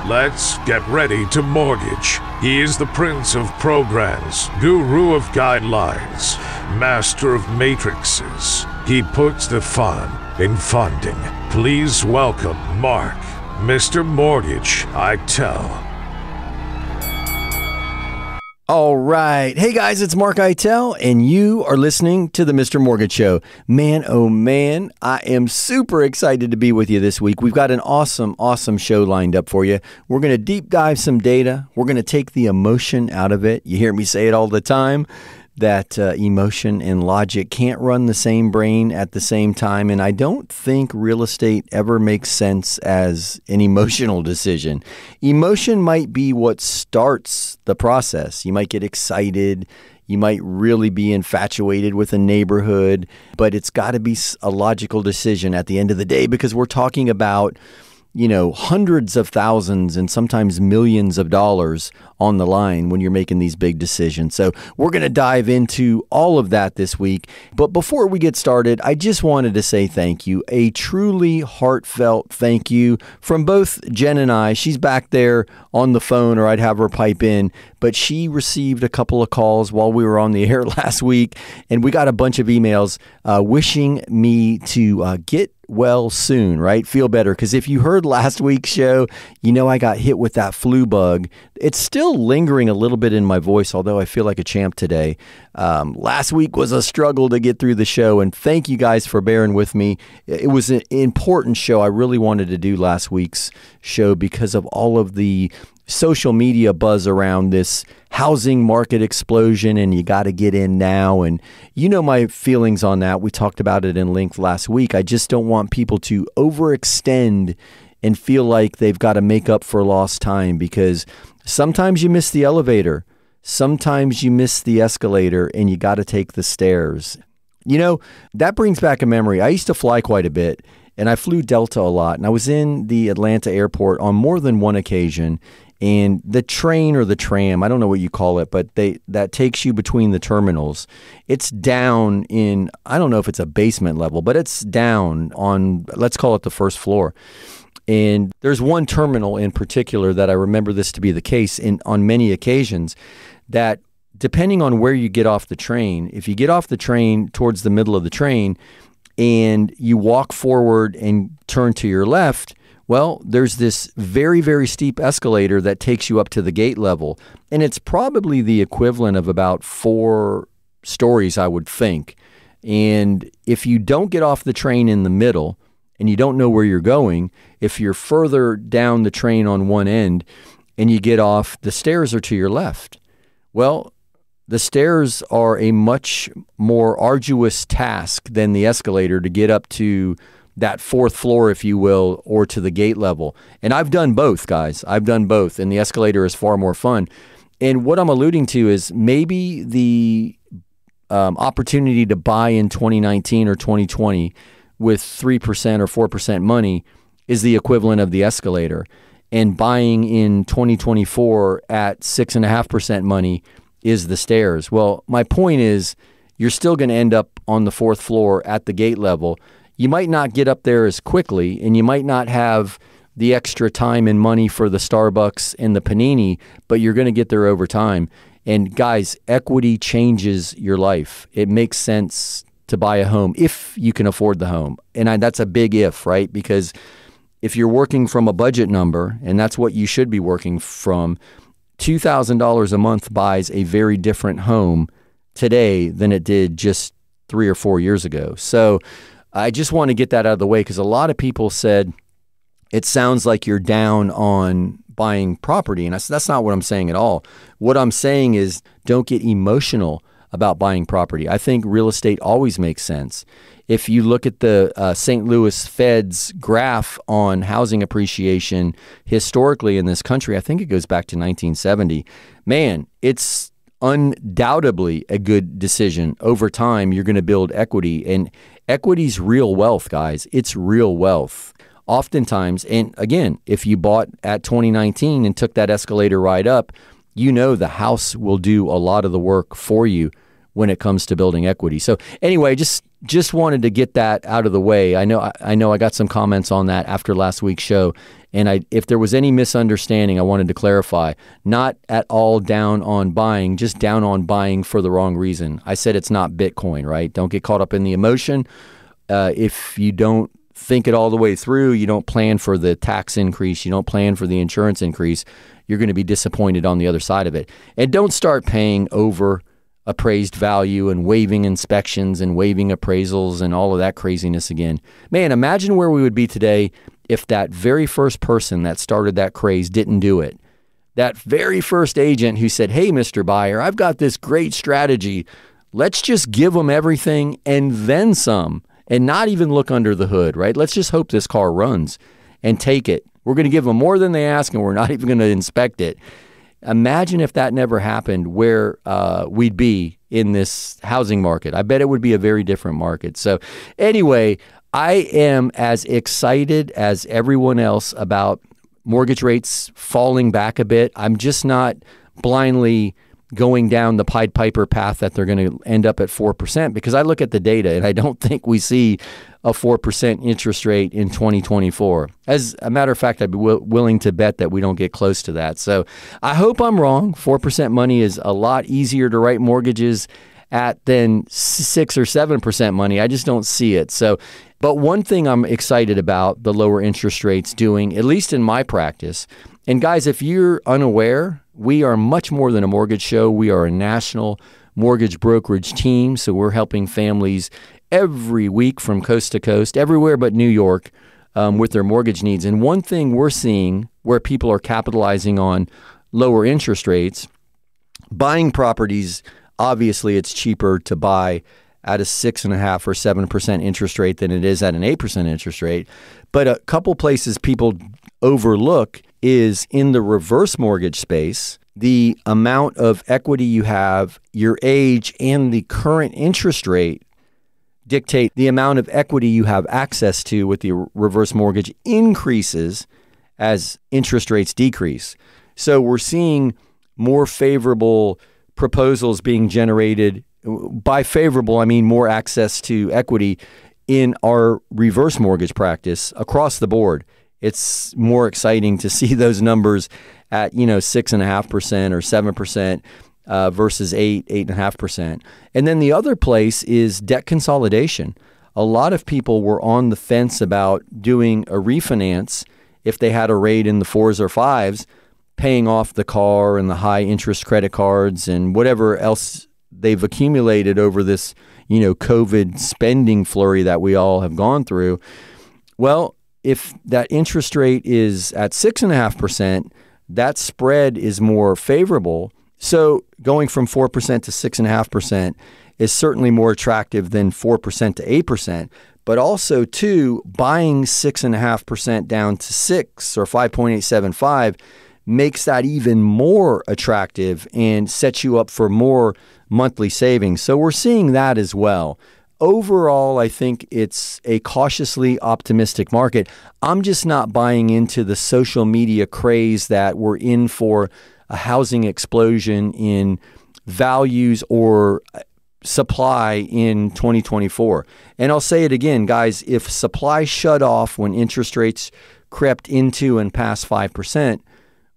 Let's get ready to mortgage. He is the prince of programs, guru of guidelines, master of matrices. He puts the fun in funding. Please welcome Mark, Mr. Mortgage, Eitel. All right. Hey guys, it's Mark Eitel, and you are listening to the Mr. Mortgage Show. Man, oh man, I am super excited to be with you this week. We've got an awesome show lined up for you. We're going to deep dive some data. We're going to take the emotion out of it. You hear me say it all the time, that emotion and logic can't run the same brain at the same time. And I don't think real estate ever makes sense as an emotional decision. Emotion might be what starts the process. You might get excited. You might really be infatuated with a neighborhood, but it's got to be a logical decision at the end of the day, because we're talking about, you know, hundreds of thousands and sometimes millions of dollars on the line when you're making these big decisions. So we're going to dive into all of that this week. But before we get started, I just wanted to say thank you, a truly heartfelt thank you from both Jen and I. She's back there on the phone, or I'd have her pipe in, but she received a couple of calls while we were on the air last week, and we got a bunch of emails wishing me to get well soon, right? Feel better. Because if you heard last week's show, you know I got hit with that flu bug. It's still lingering a little bit in my voice, although I feel like a champ today. Last week was a struggle to get through the show, and thank you guys for bearing with me. It was an important show. I really wanted to do last week's show because of all of the social media buzz around this housing market explosion, and you got to get in now. And you know my feelings on that. We talked about it in length last week. I just don't want people to overextend and feel like they've got to make up for lost time, because sometimes you miss the elevator. Sometimes you miss the escalator, and you got to take the stairs. You know, that brings back a memory. I used to fly quite a bit, and I flew Delta a lot. And I was in the Atlanta airport on more than one occasion. And the train or the tram, I don't know what you call it, but that takes you between the terminals. It's down in, I don't know if it's a basement level, but it's down on, let's call it the first floor. And there's one terminal in particular that I remember this to be the case on many occasions, that depending on where you get off the train, if you get off the train towards the middle of the train and you walk forward and turn to your left, well, there's this very, very steep escalator that takes you up to the gate level. And it's probably the equivalent of about 4 stories, I would think. And if you don't get off the train in the middle and you don't know where you're going, if you're further down the train on one end and you get off, the stairs are to your left. Well, the stairs are a much more arduous task than the escalator to get up to that 4th floor, if you will, or to the gate level. And I've done both, guys. I've done both, and the escalator is far more fun. And what I'm alluding to is maybe the opportunity to buy in 2019 or 2020 with 3% or 4% money is the equivalent of the escalator. And buying in 2024 at 6.5% money is the stairs. Well, my point is, you're still going to end up on the 4th floor at the gate level. You might not get up there as quickly, and you might not have the extra time and money for the Starbucks and the panini, but you're going to get there over time. And guys, equity changes your life. It makes sense to buy a home if you can afford the home. And that's a big if, right? Because if you're working from a budget number, and that's what you should be working from, $2,000 a month buys a very different home today than it did just 3 or 4 years ago. So I just want to get that out of the way, because a lot of people said, it sounds like you're down on buying property. And that's not what I'm saying at all. What I'm saying is, don't get emotional about buying property. I think real estate always makes sense. If you look at the St. Louis Fed's graph on housing appreciation historically in this country, I think it goes back to 1970. Man, it's undoubtedly a good decision. Over time, you're going to build equity, and equity's real wealth, guys. It's real wealth. Oftentimes, and again, if you bought at 2019 and took that escalator ride up, you know the house will do a lot of the work for you when it comes to building equity. So anyway, just wanted to get that out of the way. I know I got some comments on that after last week's show, and if there was any misunderstanding, I wanted to clarify. Not at all down on buying, just down on buying for the wrong reason. I said it's not Bitcoin, right? Don't get caught up in the emotion. If you don't think it all the way through, you don't plan for the tax increase, you don't plan for the insurance increase, you're going to be disappointed on the other side of it. And don't start paying over appraised value and waiving inspections and waiving appraisals and all of that craziness again. Man, imagine where we would be today if that very first person that started that craze didn't do it. That very first agent who said, hey, Mr. Buyer, I've got this great strategy. Let's just give them everything and then some and not even look under the hood, right? Let's just hope this car runs and take it. We're going to give them more than they ask and we're not even going to inspect it. Imagine if that never happened, where we'd be in this housing market. I bet it would be a very different market. So anyway, I am as excited as everyone else about mortgage rates falling back a bit. I'm just not blindly going down the Pied Piper path that they're going to end up at 4%, because I look at the data and I don't think we see a 4% interest rate in 2024. As a matter of fact, I'd be willing to bet that we don't get close to that. So I hope I'm wrong. 4% money is a lot easier to write mortgages at than 6 or 7% money. I just don't see it. So, but one thing I'm excited about the lower interest rates doing, at least in my practice, and guys, if you're unaware, we are much more than a mortgage show. We are a national mortgage brokerage team. So we're helping families every week from coast to coast, everywhere but New York, with their mortgage needs. And one thing we're seeing where people are capitalizing on lower interest rates, buying properties, obviously it's cheaper to buy at a 6.5% or 7% interest rate than it is at an 8% interest rate. But a couple places people overlook is in the reverse mortgage space, the amount of equity you have, your age, and the current interest rate dictate the amount of equity you have access to with the reverse mortgage increases as interest rates decrease. So we're seeing more favorable proposals being generated. By favorable, I mean more access to equity in our reverse mortgage practice across the board. It's more exciting to see those numbers at 6.5% or 7%. Versus 8.5%. And then the other place is debt consolidation. A lot of people were on the fence about doing a refinance if they had a rate in the 4s or 5s, paying off the car and the high interest credit cards and whatever else they've accumulated over this, COVID spending flurry that we all have gone through. Well, if that interest rate is at 6.5%, that spread is more favorable. So going from 4% to 6.5% is certainly more attractive than 4% to 8%. But also, too, buying 6.5% down to 6 or 5.875 makes that even more attractive and sets you up for more monthly savings. So we're seeing that as well. Overall, I think it's a cautiously optimistic market. I'm just not buying into the social media craze that we're in for a housing explosion in values or supply in 2024. And I'll say it again, guys, if supply shut off when interest rates crept into and past 5%,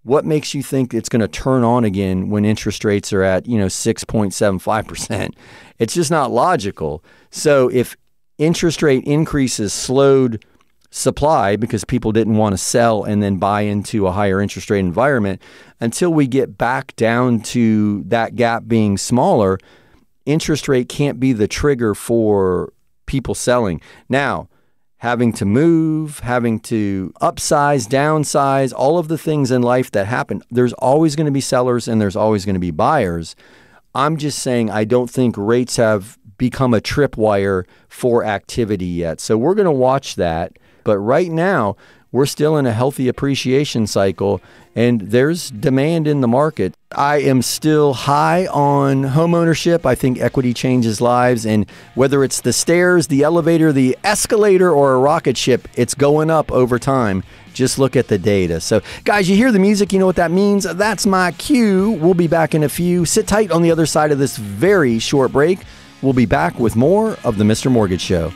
what makes you think it's going to turn on again when interest rates are at, 6.75%? It's just not logical. So if interest rate increases slowed supply because people didn't want to sell and then buy into a higher interest rate environment, until we get back down to that gap being smaller, interest rate can't be the trigger for people selling. Now, having to move, having to upsize, downsize, all of the things in life that happen, there's always going to be sellers and there's always going to be buyers. I'm just saying I don't think rates have become a tripwire for activity yet. So we're going to watch that. But right now, we're still in a healthy appreciation cycle, and there's demand in the market. I am still high on homeownership. I think equity changes lives, and whether it's the stairs, the elevator, the escalator, or a rocket ship, it's going up over time. Just look at the data. So, guys, you hear the music, you know what that means. That's my cue. We'll be back in a few. Sit tight on the other side of this very short break. We'll be back with more of the Mr. Mortgage Show.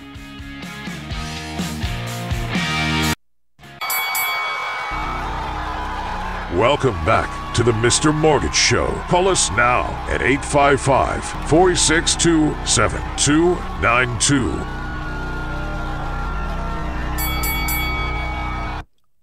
Welcome back to the Mr. Mortgage Show. Call us now at 855-462-7292.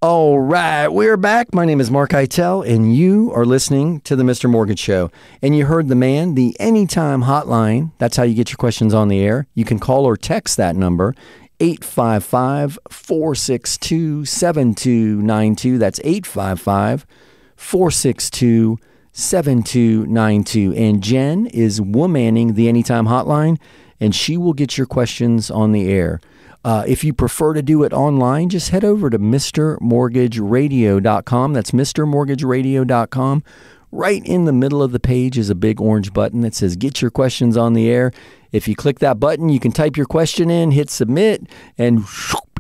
All right, we're back. My name is Mark Eitel, and you are listening to the Mr. Mortgage Show. And you heard the man, the Anytime Hotline. That's how you get your questions on the air. You can call or text that number, 855-462-7292. That's 855-462-7292. And Jen is womanning the Anytime Hotline, and she will get your questions on the air. If you prefer to do it online, just head over to MrMortgageRadio.com. That's MrMortgageRadio.com. Right in the middle of the page is a big orange button that says Get Your Questions on the Air. If you click that button, you can type your question in, hit submit, and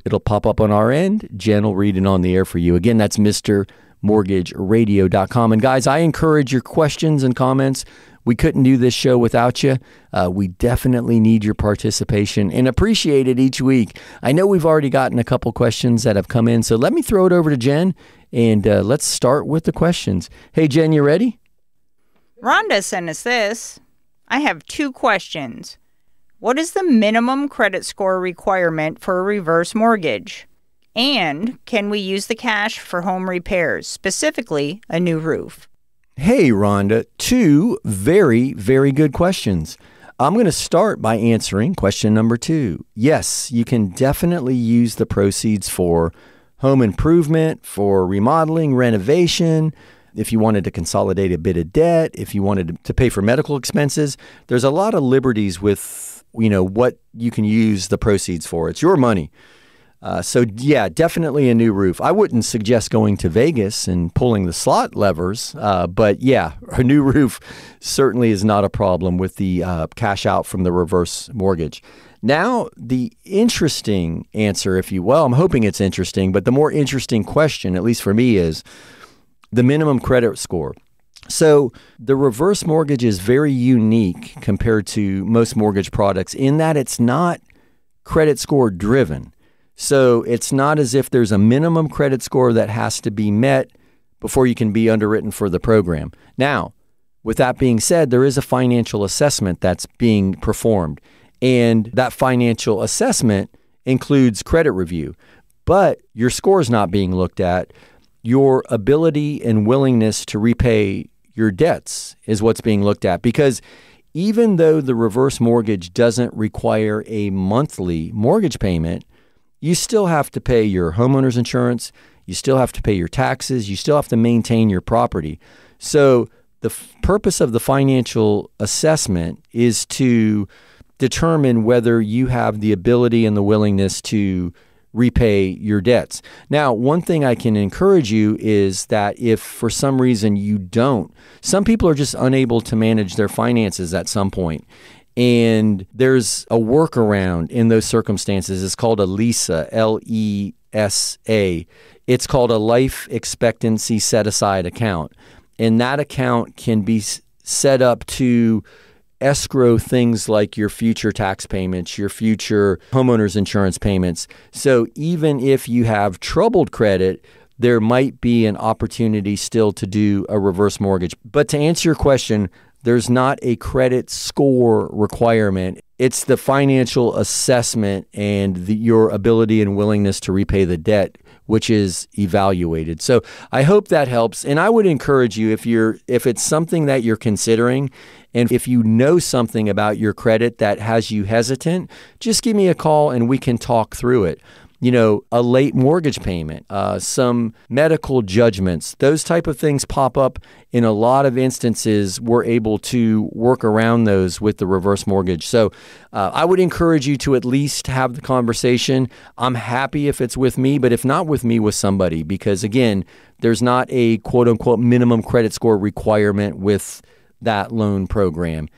it'll pop up on our end. Jen will read it on the air for you. Again, that's MrMortgageRadio.com. And guys, I encourage your questions and comments. We couldn't do this show without you. We definitely need your participation and appreciate it each week. I know we've already gotten a couple questions that have come in, so let me throw it over to Jen, and let's start with the questions. Hey, Jen, you ready? Rhonda sent us this. I have 2 questions. What is the minimum credit score requirement for a reverse mortgage? And can we use the cash for home repairs, specifically a new roof? Hey, Rhonda, 2 very, very good questions. I'm going to start by answering question number 2. Yes, you can definitely use the proceeds for home improvement, for remodeling, renovation. If you wanted to consolidate a bit of debt, if you wanted to pay for medical expenses, there's a lot of liberties with, what you can use the proceeds for. It's your money. So yeah, definitely a new roof. I wouldn't suggest going to Vegas and pulling the slot levers, but yeah, a new roof certainly is not a problem with the cash out from the reverse mortgage. Now, the interesting answer, if you will, I'm hoping it's interesting, but the more interesting question, at least for me, is the minimum credit score. So the reverse mortgage is very unique compared to most mortgage products in that it's not credit score driven. So it's not as if there's a minimum credit score that has to be met before you can be underwritten for the program. Now, with that being said, there is a financial assessment that's being performed, and that financial assessment includes credit review. But your score is not being looked at. Your ability and willingness to repay your debts is what's being looked at, because even though the reverse mortgage doesn't require a monthly mortgage payment, you still have to pay your homeowner's insurance, you still have to pay your taxes, you still have to maintain your property. So the purpose of the financial assessment is to determine whether you have the ability and the willingness to repay your debts. Now, one thing I can encourage you is that if for some reason you don't, some people are just unable to manage their finances at some point. And there's a workaround in those circumstances. It's called a LESA, L-E-S-A. It's called a life expectancy set-aside account. And that account can be set up to escrow things like your future tax payments, your future homeowner's insurance payments. So even if you have troubled credit, there might be an opportunity still to do a reverse mortgage. But to answer your question, there's not a credit score requirement. It's the financial assessment and your ability and willingness to repay the debt, which is evaluated. So I hope that helps. And I would encourage you, if it's something that you're considering, and if you know something about your credit that has you hesitant, just give me a call and we can talk through it. a late mortgage payment, some medical judgments, those type of things pop up. In a lot of instances, we're able to work around those with the reverse mortgage. So I would encourage you to at least have the conversation. I'm happy if it's with me, but if not with me, with somebody, because again, there's not a quote unquote minimum credit score requirement with that loan program.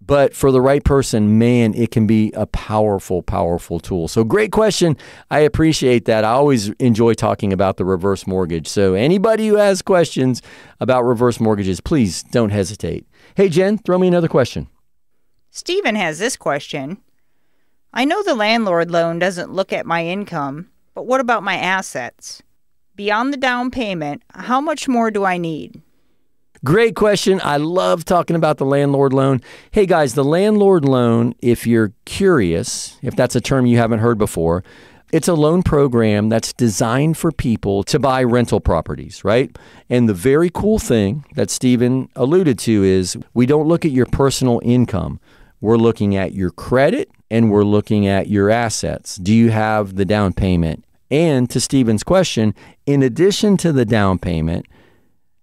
But for the right person, man, it can be a powerful, powerful tool. So great question. I appreciate that. I always enjoy talking about the reverse mortgage. So anybody who has questions about reverse mortgages, please don't hesitate. Hey, Jen, throw me another question. Stephen has this question. I know the landlord loan doesn't look at my income, but what about my assets? Beyond the down payment, how much more do I need? Great question. I love talking about the landlord loan. Hey guys, the landlord loan, if you're curious, if that's a term you haven't heard before, it's a loan program that's designed for people to buy rental properties, right? And the very cool thing that Stephen alluded to is we don't look at your personal income. We're looking at your credit and we're looking at your assets. Do you have the down payment? And to Stephen's question, in addition to the down payment,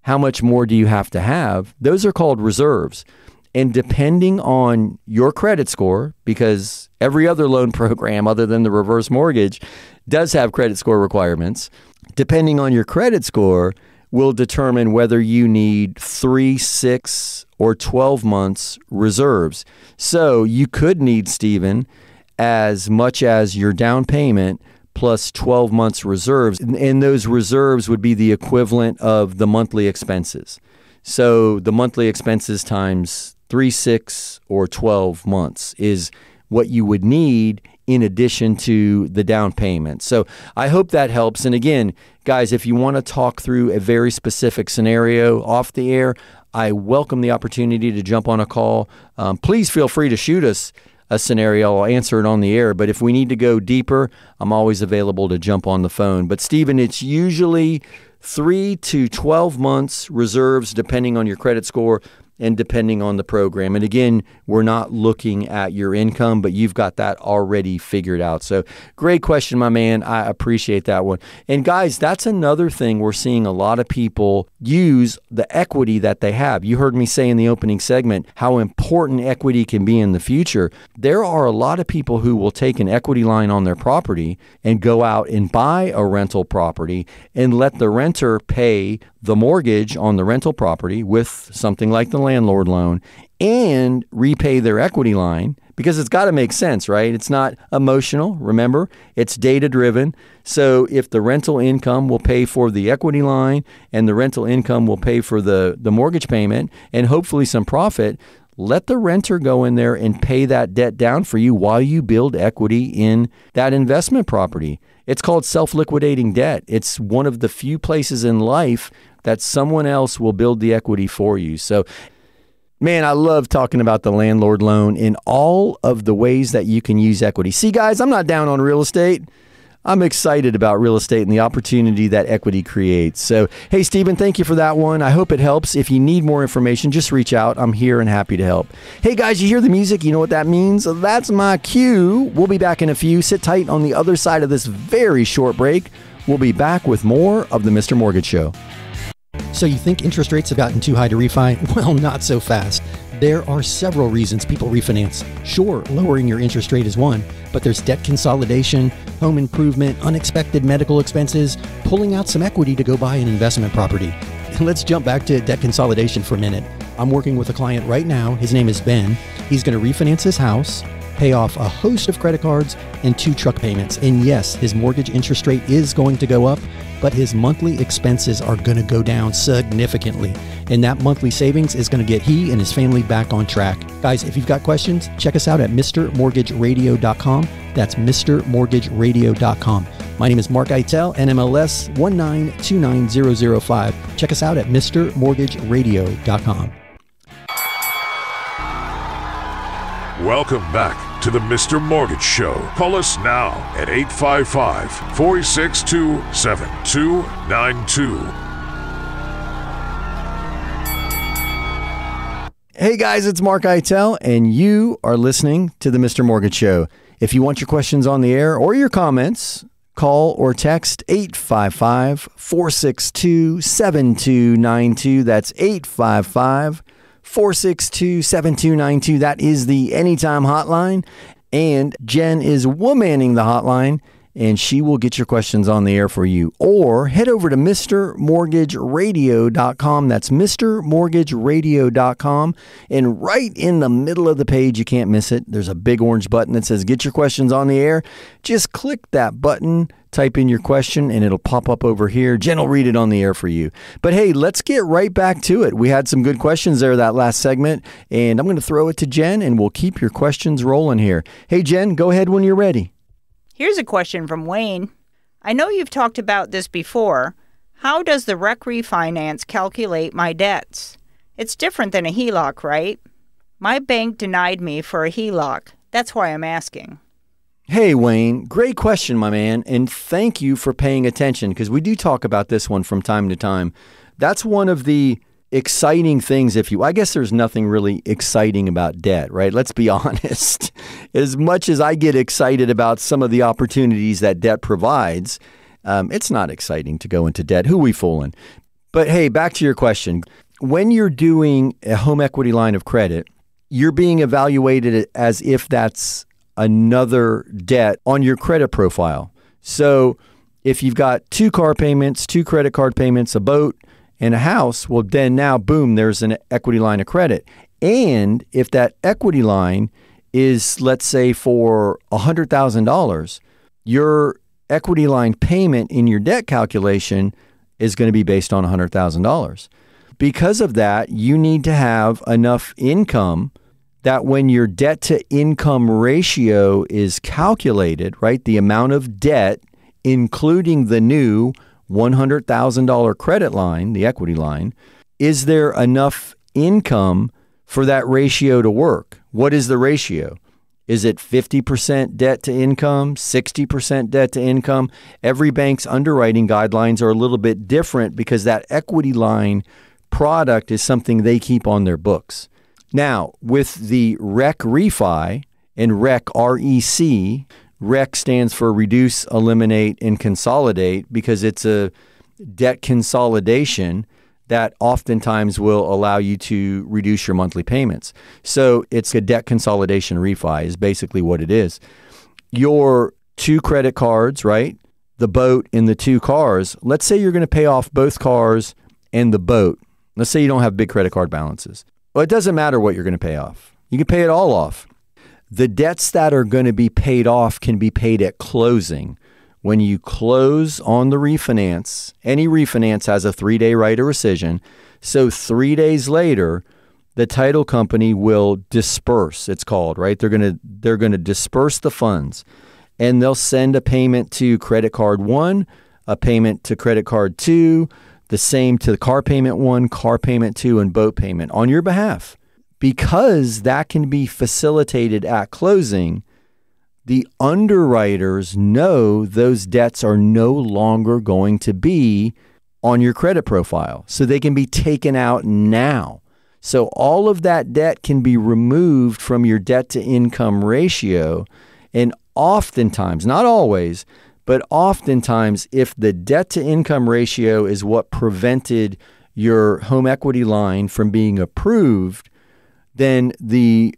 how much more do you have to have? Those are called reserves. And depending on your credit score, because every other loan program other than the reverse mortgage does have credit score requirements, depending on your credit score will determine whether you need 3, 6, or 12 months reserves. So you could need, Stephen, as much as your down payment plus 12 months reserves. And those reserves would be the equivalent of the monthly expenses. So the monthly expenses times 3, 6, or 12 months is what you would need in addition to the down payment. So I hope that helps. And again, guys, if you want to talk through a very specific scenario off the air, I welcome the opportunity to jump on a call. Please feel free to shoot us a scenario. I'll answer it on the air. But if we need to go deeper, I'm always available to jump on the phone. But Stephen, it's usually 3 to 12 months reserves, depending on your credit score and depending on the program. And again, we're not looking at your income, but you've got that already figured out. So great question, my man. I appreciate that one. And guys, that's another thing we're seeing a lot of people use the equity that they have. You heard me say in the opening segment how important equity can be in the future. There are a lot of people who will take an equity line on their property and go out and buy a rental property and let the renter pay the mortgage on the rental property with something like the landlord loan and repay their equity line, because it's got to make sense, right? It's not emotional. Remember, it's data driven. So if the rental income will pay for the equity line and the rental income will pay for the mortgage payment and hopefully some profit, let the renter go in there and pay that debt down for you while you build equity in that investment property. It's called self-liquidating debt. It's one of the few places in life that someone else will build the equity for you. So, man, I love talking about the landlord loan in all of the ways that you can use equity. See, guys, I'm not down on real estate. I'm excited about real estate and the opportunity that equity creates. So, hey, Stephen, thank you for that one. I hope it helps. If you need more information, just reach out. I'm here and happy to help. Hey, guys, you hear the music? You know what that means? That's my cue. We'll be back in a few. Sit tight on the other side of this very short break. We'll be back with more of the Mr. Mortgage Show. So you think interest rates have gotten too high to refi? Well, not so fast. There are several reasons people refinance. Sure, lowering your interest rate is one, but there's debt consolidation, home improvement, unexpected medical expenses, pulling out some equity to go buy an investment property. Let's jump back to debt consolidation for a minute. I'm working with a client right now. His name is Ben. He's going to refinance his house, pay off a host of credit cards, and 2 truck payments. And yes, his mortgage interest rate is going to go up, but his monthly expenses are going to go down significantly. And that monthly savings is going to get he and his family back on track. Guys, if you've got questions, check us out at MrMortgageRadio.com. That's MrMortgageRadio.com. My name is Mark Eitel, NMLS 1929005. Check us out at MrMortgageRadio.com. Welcome back to the Mr. Mortgage Show. Call us now at 855-462-7292. Hey guys, it's Mark Eitel, and you are listening to the Mr. Mortgage Show. If you want your questions on the air or your comments, Call or text 855-462-7292. That's 855-462-7292. That is the Anytime hotline. And Jen is womanning the hotline, and she will get your questions on the air for you. Or head over to MrMortgageRadio.com. That's MrMortgageRadio.com. And right in the middle of the page, you can't miss it, there's a big orange button that says Get Your Questions on the Air. Just click that button, type in your question, and it'll pop up over here. Jen will read it on the air for you. But hey, let's get right back to it. We had some good questions there that last segment, and I'm going to throw it to Jen, and we'll keep your questions rolling here. Hey, Jen, go ahead when you're ready. Here's a question from Wayne. I know you've talked about this before. How does the REC refinance calculate my debts? It's different than a HELOC, right? My bank denied me for a HELOC. That's why I'm asking. Hey, Wayne, great question, my man, and thank you for paying attention because we do talk about this one from time to time. That's one of the exciting things, I guess there's nothing really exciting about debt, right? Let's be honest. As much as I get excited about some of the opportunities that debt provides, it's not exciting to go into debt. Who are we fooling? But hey, back to your question. When you're doing a home equity line of credit, you're being evaluated as if that's another debt on your credit profile. So if you've got 2 car payments, 2 credit card payments, a boat, and a house, well, then now, boom, there's an equity line of credit. And if that equity line is, let's say, for $100,000, your equity line payment in your debt calculation is going to be based on $100,000. Because of that, you need to have enough income that when your debt to income ratio is calculated, right, the amount of debt, including the new $100,000 credit line, the equity line, is there enough income for that ratio to work? What is the ratio? Is it 50% debt to income, 60% debt to income? Every bank's underwriting guidelines are a little bit different because that equity line product is something they keep on their books. Now, with the REC refi and REC, R-E-C, REC stands for Reduce, Eliminate, and Consolidate because it's a debt consolidation that oftentimes will allow you to reduce your monthly payments. So it's a debt consolidation refi is basically what it is. Your 2 credit cards, right? The boat and the 2 cars. Let's say you're going to pay off both cars and the boat. Let's say you don't have big credit card balances. Well, it doesn't matter what you're going to pay off. You can pay it all off. The debts that are going to be paid off can be paid at closing. When you close on the refinance, any refinance has a 3-day right of rescission. So 3 days later, the title company will disperse, it's called, right? They're going to disperse the funds, and they'll send a payment to credit card 1, a payment to credit card 2, the same to the car payment 1, car payment 2, and boat payment on your behalf. Because that can be facilitated at closing, the underwriters know those debts are no longer going to be on your credit profile. So they can be taken out now. So all of that debt can be removed from your debt to income ratio. And oftentimes, not always, but oftentimes, if the debt to income ratio is what prevented your home equity line from being approved, then the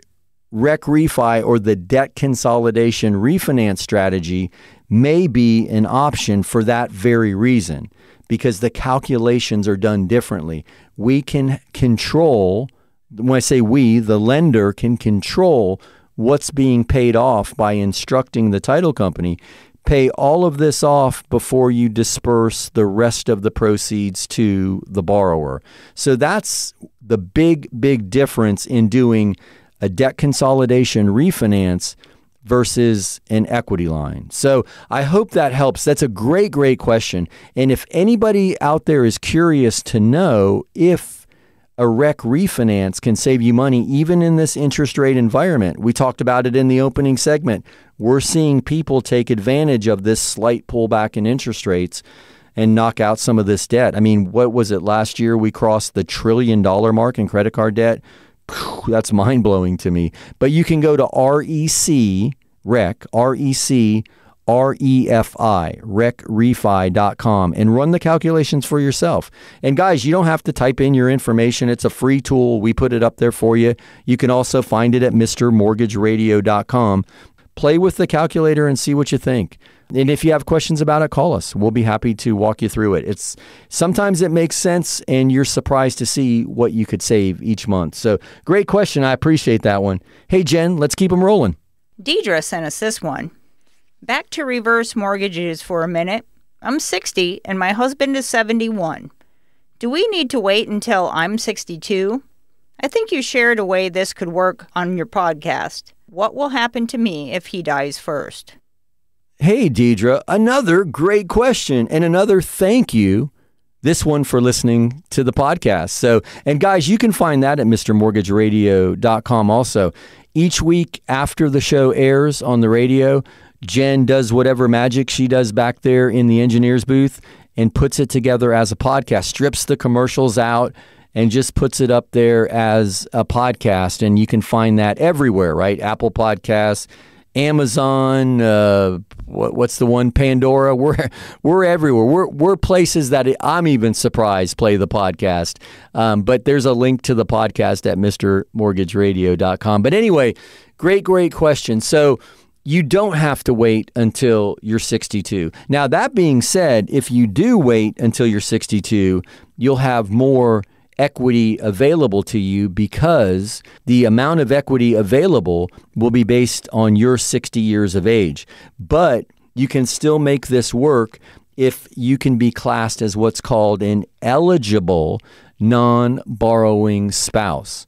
REC refi or the debt consolidation refinance strategy may be an option for that very reason, because the calculations are done differently. We can control, when I say we, the lender can control what's being paid off by instructing the title company, pay all of this off before you disperse the rest of the proceeds to the borrower. So that's the big difference in doing a debt consolidation refinance versus an equity line. So I hope that helps. That's a great question. And if anybody out there is curious to know if a REC refinance can save you money even in this interest rate environment, we talked about it in the opening segment. We're seeing people take advantage of this slight pullback in interest rates and knock out some of this debt. I mean, what was it last year? We crossed the $1 trillion mark in credit card debt. That's mind-blowing to me. But you can go to REC, REC, REFI, recrefi.com, and run the calculations for yourself. And guys, you don't have to type in your information. It's a free tool. We put it up there for you. You can also find it at mrmortgageradio.com. Play with the calculator and see what you think. And if you have questions about it, call us. We'll be happy to walk you through it. Sometimes it makes sense, and you're surprised to see what you could save each month. So great question. I appreciate that one. Hey, Jen, let's keep them rolling. Deidre sent us this one. Back to reverse mortgages for a minute. I'm 60 and my husband is 71. Do we need to wait until I'm 62? I think you shared a way this could work on your podcast. What will happen to me if he dies first? Hey, Deidre, another great question and another thank you. This one for listening to the podcast. So, and guys, you can find that at mrmortgageradio.com also. Each week after the show airs on the radio, Jen does whatever magic she does back there in the engineer's booth and puts it together as a podcast, strips the commercials out and just puts it up there as a podcast. And you can find that everywhere, right? Apple Podcasts, Amazon, what's the one? Pandora. We're everywhere. We're places that I'm even surprised play the podcast. But there's a link to the podcast at mrmortgageradio.com. But anyway, great question. So you don't have to wait until you're 62. Now, that being said, if you do wait until you're 62, you'll have more equity available to you because the amount of equity available will be based on your 60 years of age. But you can still make this work if you can be classed as what's called an eligible non-borrowing spouse.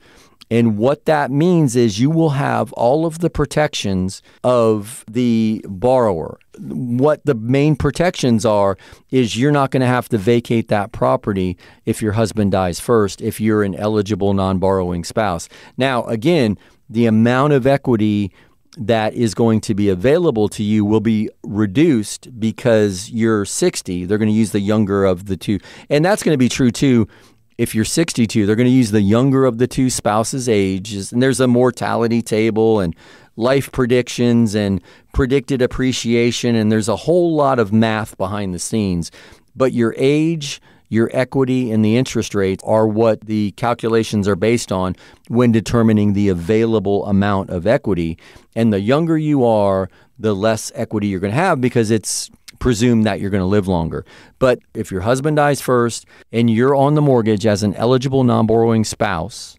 And what that means is you will have all of the protections of the borrower. What the main protections are is you're not going to have to vacate that property if your husband dies first, if you're an eligible non-borrowing spouse. Now, again, the amount of equity that is going to be available to you will be reduced because you're 60. They're going to use the younger of the two. And that's going to be true too. If you're 62, they're going to use the younger of the two spouses' ages. And there's a mortality table and life predictions and predicted appreciation. And there's a whole lot of math behind the scenes. But your age, your equity, and the interest rates are what the calculations are based on when determining the available amount of equity. And the younger you are, the less equity you're going to have because it's presume that you're going to live longer. But if your husband dies first and you're on the mortgage as an eligible non-borrowing spouse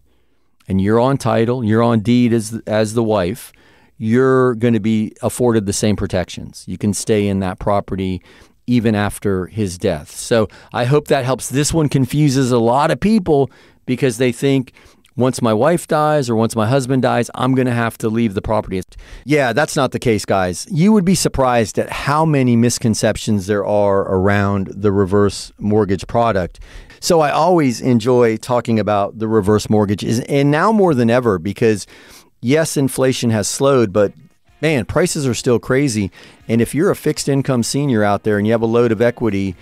and you're on title, you're on deed as the wife, you're going to be afforded the same protections. You can stay in that property even after his death. So I hope that helps. This one confuses a lot of people because they think once my wife dies or once my husband dies, I'm going to have to leave the property. Yeah, that's not the case, guys. You would be surprised at how many misconceptions there are around the reverse mortgage product. So I always enjoy talking about the reverse mortgages, and now more than ever because, yes, inflation has slowed, but man, prices are still crazy. And if you're a fixed income senior out there and you have a load of equity,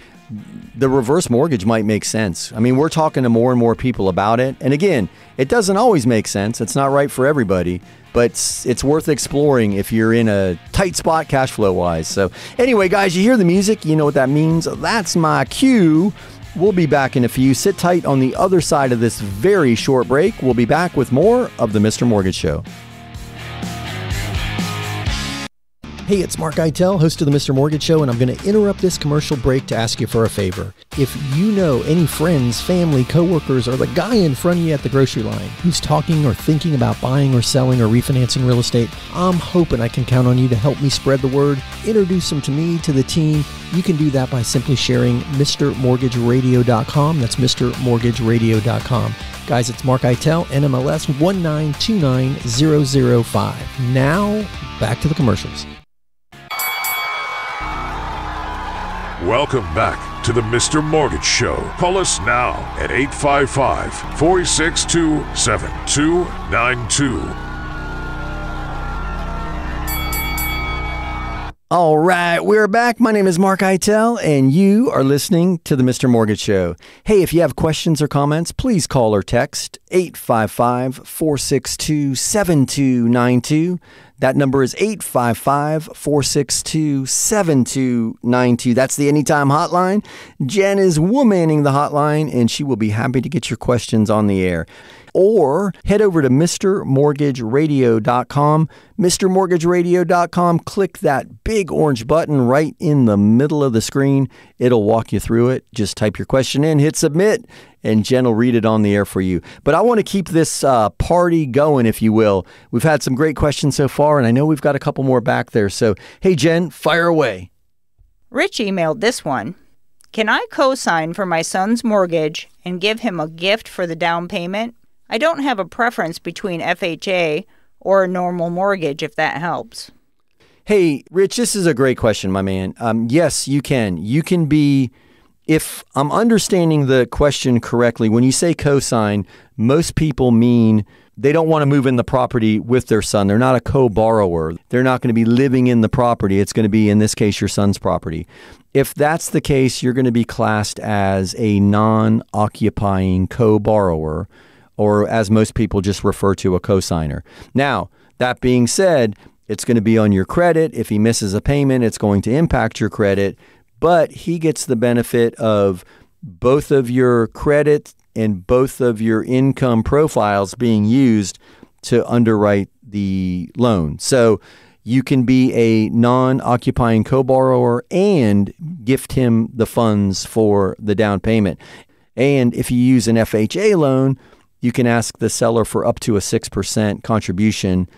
the reverse mortgage might make sense. I mean, we're talking to more and more people about it. And again, it doesn't always make sense. It's not right for everybody, but it's worth exploring if you're in a tight spot cash flow wise. So anyway, guys, you hear the music. You know what that means. That's my cue. We'll be back in a few. Sit tight on the other side of this very short break. We'll be back with more of the Mr. Mortgage Show. Hey, it's Mark Eitel, host of the Mr. Mortgage Show, and I'm going to interrupt this commercial break to ask you for a favor. If you know any friends, family, coworkers, or the guy in front of you at the grocery line who's talking or thinking about buying or selling or refinancing real estate, I'm hoping I can count on you to help me spread the word, introduce them to me, to the team. You can do that by simply sharing mrmortgageradio.com. That's mrmortgageradio.com. Guys, it's Mark Eitel, NMLS 1929005. Now, back to the commercials. Welcome back to the Mr. Mortgage Show. Call us now at 855-462-7292. All right, we're back. My name is Mark Eitel, and you are listening to the Mr. Mortgage Show. Hey, if you have questions or comments, please call or text 855-462-7292. That number is 855-462-7292. That's the Anytime Hotline. Jen is womaning the hotline, and she will be happy to get your questions on the air. Or head over to MrMortgageRadio.com. MrMortgageRadio.com. Click that big orange button right in the middle of the screen. It'll walk you through it. Just type your question in, hit submit, and Jen will read it on the air for you. But I want to keep this party going, if you will. We've had some great questions so far, and I know we've got a couple more back there. So, hey, Jen, fire away. Rich emailed this one. Can I co-sign for my son's mortgage and give him a gift for the down payment? I don't have a preference between FHA or a normal mortgage, if that helps. Hey, Rich, this is a great question, my man. Yes, you can. You can be, if I'm understanding the question correctly, when you say co-sign, most people mean they don't want to move in the property with their son. They're not a co-borrower. They're not going to be living in the property. It's going to be, in this case, your son's property. If that's the case, you're going to be classed as a non-occupying co-borrower, or as most people just refer to, a cosigner. Now, that being said, it's going to be on your credit. If he misses a payment, it's going to impact your credit, but he gets the benefit of both of your credit and both of your income profiles being used to underwrite the loan. So you can be a non-occupying co-borrower and gift him the funds for the down payment. And if you use an FHA loan, you can ask the seller for up to a 6% contribution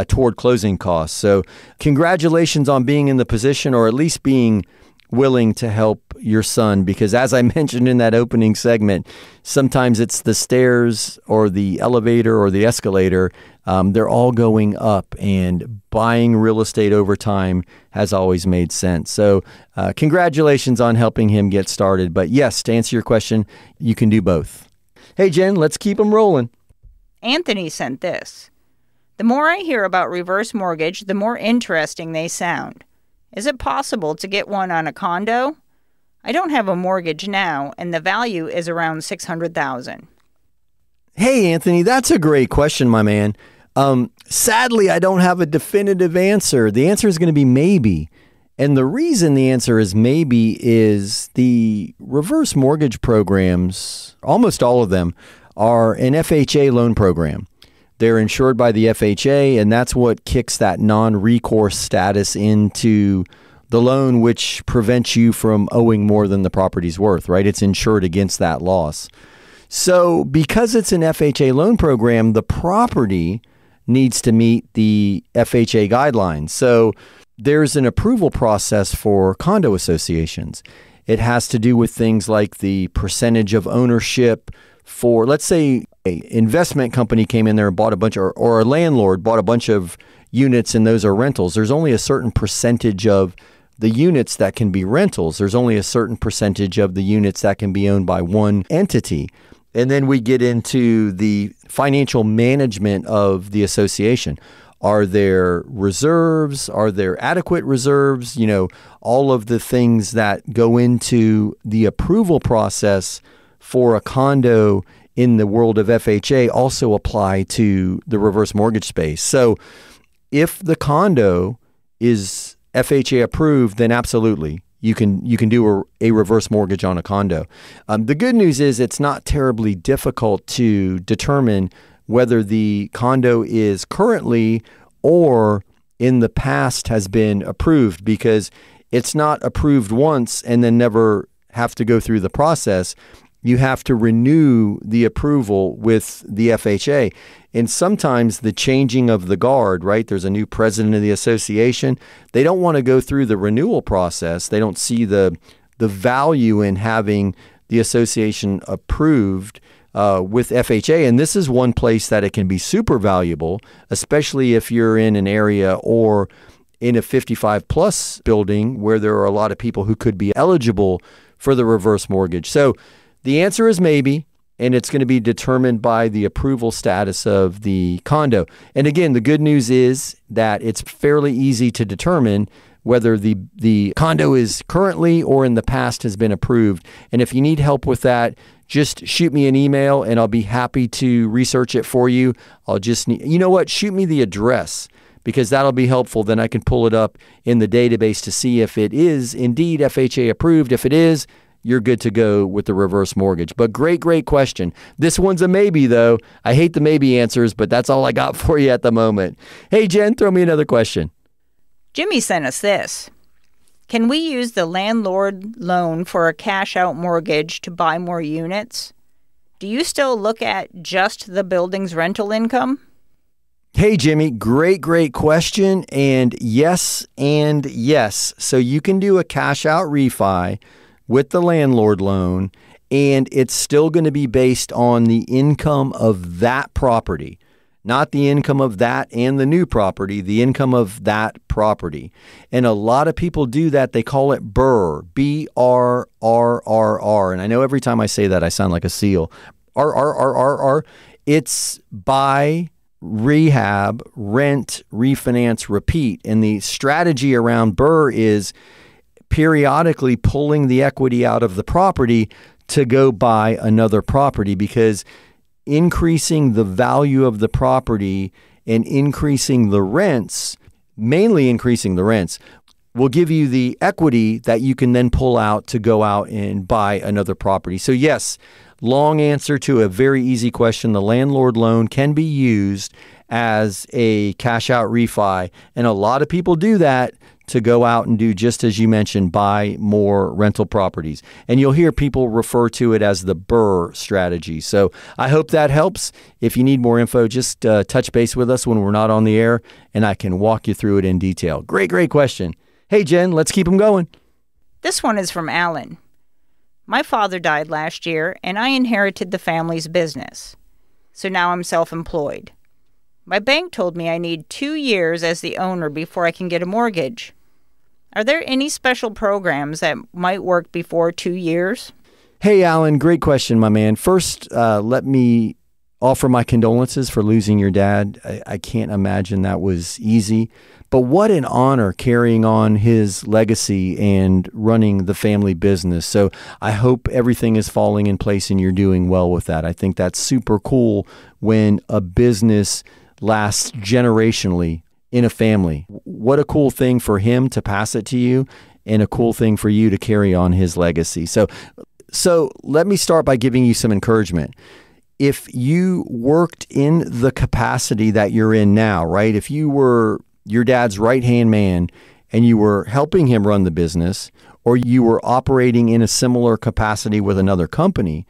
toward closing costs. So congratulations on being in the position, or at least being willing to help your son, because as I mentioned in that opening segment, sometimes it's the stairs or the elevator or the escalator. They're all going up, and buying real estate over time has always made sense. So congratulations on helping him get started. But yes, to answer your question, you can do both. Hey, Jen, let's keep them rolling. Anthony sent this. The more I hear about reverse mortgage, the more interesting they sound. Is it possible to get one on a condo? I don't have a mortgage now, and the value is around $600,000. Hey, Anthony, that's a great question, my man. Sadly, I don't have a definitive answer. The answer is going to be maybe. And the reason the answer is maybe is the reverse mortgage programs, almost all of them, are an FHA loan program. They're insured by the FHA, and that's what kicks that non-recourse status into the loan, which prevents you from owing more than the property's worth, right? It's insured against that loss. So because it's an FHA loan program, the property needs to meet the FHA guidelines. So there's an approval process for condo associations. It has to do with things like the percentage of ownership for, let's say, an investment company came in there and bought a bunch, or a landlord bought a bunch of units, and those are rentals. There's only a certain percentage of the units that can be rentals. There's only a certain percentage of the units that can be owned by one entity. And then we get into the financial management of the association. Are there reserves? Are there adequate reserves? You know, all of the things that go into the approval process for a condo in the world of FHA also apply to the reverse mortgage space. So if the condo is FHA approved, then absolutely, you can do a reverse mortgage on a condo. The good news is it's not terribly difficult to determine whether the condo is currently or in the past has been approved, because it's not approved once and then never have to go through the process. You have to renew the approval with the FHA. And sometimes the changing of the guard, right? There's a new president of the association. They don't want to go through the renewal process. They don't see the value in having the association approved with FHA. And this is one place that it can be super valuable, especially if you're in an area or in a 55 plus building where there are a lot of people who could be eligible for the reverse mortgage. So the answer is maybe, and it's going to be determined by the approval status of the condo. And again, the good news is that it's fairly easy to determine whether the condo is currently or in the past has been approved. And if you need help with that, just shoot me an email and I'll be happy to research it for you. I'll just need, you know what, shoot me the address, because that'll be helpful. Then I can pull it up in the database to see if it is indeed FHA approved. If it is, you're good to go with the reverse mortgage. But great question. This one's a maybe, though. I hate the maybe answers, but that's all I got for you at the moment. Hey, Jen, throw me another question. Jimmy sent us this. Can we use the landlord loan for a cash-out mortgage to buy more units? Do you still look at just the building's rental income? Hey, Jimmy, great question. And yes. So you can do a cash-out refi with the landlord loan, and it's still going to be based on the income of that property. Not the income of that and the new property, the income of that property. And a lot of people do that. They call it BRRRR, B-R-R-R-R. And I know every time I say that, I sound like a seal. R-R-R-R-R. It's buy, rehab, rent, refinance, repeat. And the strategy around BRRRR is periodically pulling the equity out of the property to go buy another property, because increasing the value of the property and increasing the rents, mainly increasing the rents, will give you the equity that you can then pull out to go out and buy another property. So yes, long answer to a very easy question. The landlord loan can be used as a cash out refi, and a lot of people do that to go out and do, just as you mentioned, buy more rental properties. And you'll hear people refer to it as the BRRRR strategy. So I hope that helps. If you need more info, just touch base with us when we're not on the air, and I can walk you through it in detail. Great question. Hey, Jen, let's keep them going. This one is from Alan. My father died last year, and I inherited the family's business. So now I'm self-employed. My bank told me I need 2 years as the owner before I can get a mortgage. Are there any special programs that might work before 2 years? Hey, Alan, great question, my man. First, let me offer my condolences for losing your dad. I can't imagine that was easy. But what an honor carrying on his legacy and running the family business. So I hope everything is falling in place and you're doing well with that. I think that's super cool when a business lasts generationally in a family. What a cool thing for him to pass it to you, and a cool thing for you to carry on his legacy. So let me start by giving you some encouragement. If you worked in the capacity that you're in now, right? If you were your dad's right-hand man and you were helping him run the business, or you were operating in a similar capacity with another company,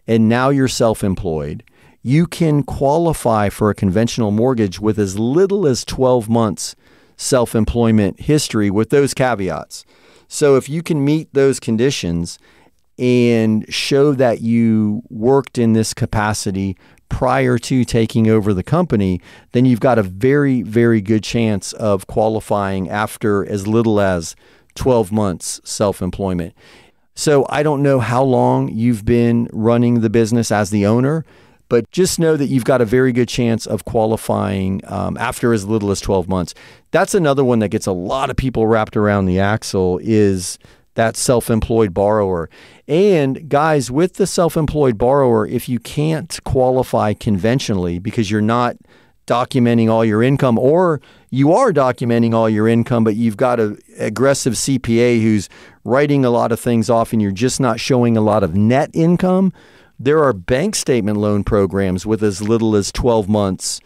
and now you're self-employed, you can qualify for a conventional mortgage with as little as 12 months self-employment history, with those caveats. So if you can meet those conditions and show that you worked in this capacity prior to taking over the company, then you've got a very, very good chance of qualifying after as little as 12 months self-employment. So I don't know how long you've been running the business as the owner, but just know that you've got a very good chance of qualifying after as little as 12 months. That's another one that gets a lot of people wrapped around the axle, is that self-employed borrower. And guys, with the self-employed borrower, if you can't qualify conventionally because you're not documenting all your income, or you are documenting all your income, but you've got an aggressive CPA who's writing a lot of things off and you're just not showing a lot of net income, there are bank statement loan programs with as little as 12 months,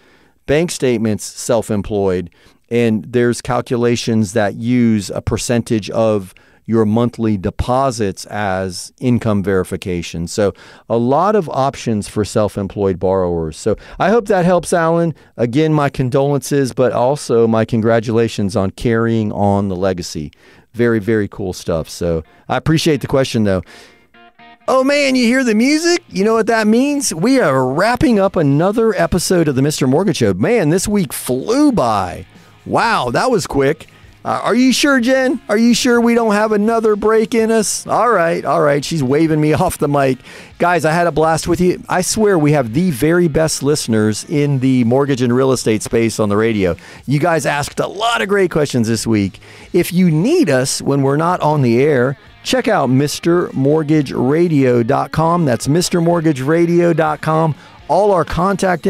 bank statements self-employed, and there's calculations that use a percentage of your monthly deposits as income verification. So a lot of options for self-employed borrowers. So I hope that helps, Alan. Again, my condolences, but also my congratulations on carrying on the legacy. Very, very cool stuff. So I appreciate the question, though. Oh man, you hear the music? You know what that means? We are wrapping up another episode of the Mr. Mortgage Show. Man, this week flew by. Wow, that was quick. Are you sure, Jen? Are you sure we don't have another break in us? All right. She's waving me off the mic. Guys, I had a blast with you. I swear we have the very best listeners in the mortgage and real estate space on the radio. You guys asked a lot of great questions this week. If you need us when we're not on the air, check out MrMortgageRadio.com. That's MrMortgageRadio.com. All our contact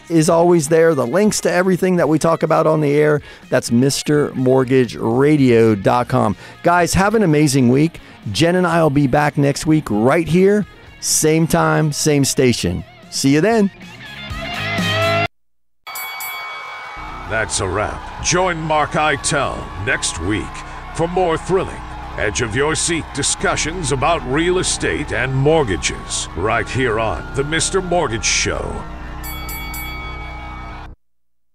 is always there. The links to everything that we talk about on the air, that's MrMortgageRadio.com. Guys, have an amazing week. Jen and I will be back next week right here, same time, same station. See you then. That's a wrap. Join Mark Eitel next week for more thrilling, edge-of-your-seat discussions about real estate and mortgages right here on The Mr. Mortgage Show.